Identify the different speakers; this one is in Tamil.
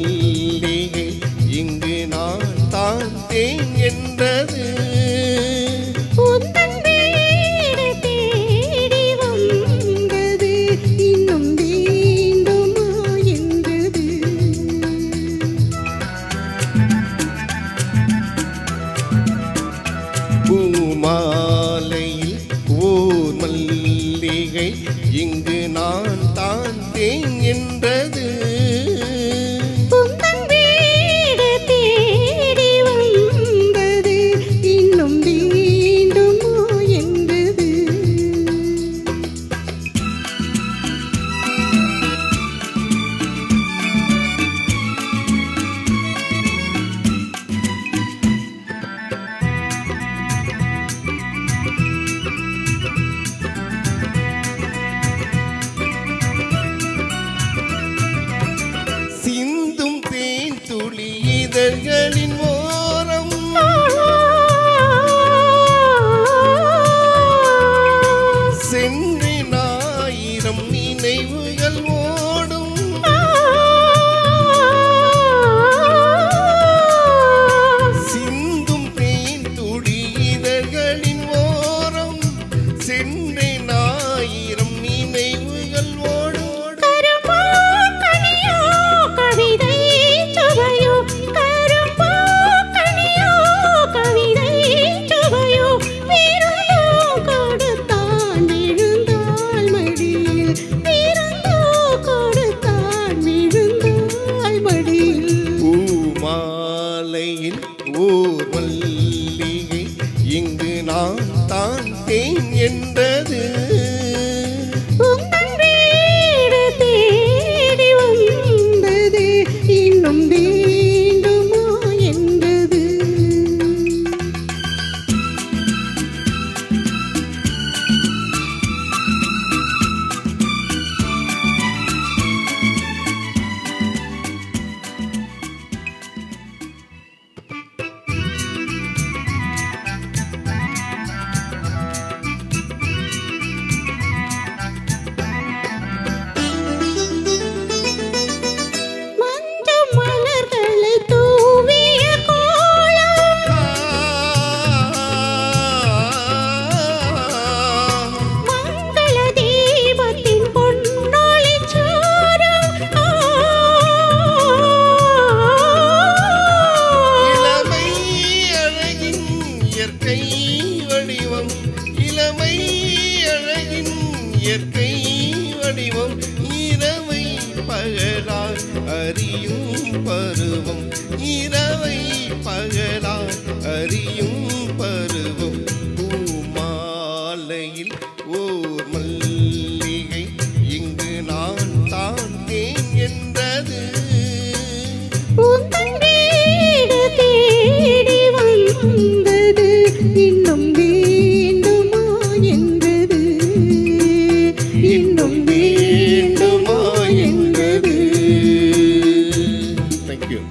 Speaker 1: மல்லிகை இங்கு நான் தான் தேன் என்றது. பூமாலையில் ஓர் மல்லிகை இங்கு நான் தான் தேன் என்றது. இதழ்களின் ஓரம் சென்றின் ஆயிரம் நினைவுகள் ஓடும். சிந்தும் தேன் துளி இதழ்களின் ஓரம் சென்றின் ஆயிரம் நினைவுகள் ஓடும். ஓர் மல்லிகை இங்கு நான் தான் தேன் என்றது. இன்னும் வேண்டுமா என்றது. இளமை அழகின் இயற்கை வடிவம் இரவை பகலால் அறியும் பருவம். இரவை பகலால் அறியும் பருவம். பூமாலையில் ஓர் மல்லிகை இங்கு நான் தான் தேன் என்றது. இன்னும் வேண்டுமா என்றது. இன்னும் வேண்டுமா என்றது. Thank you.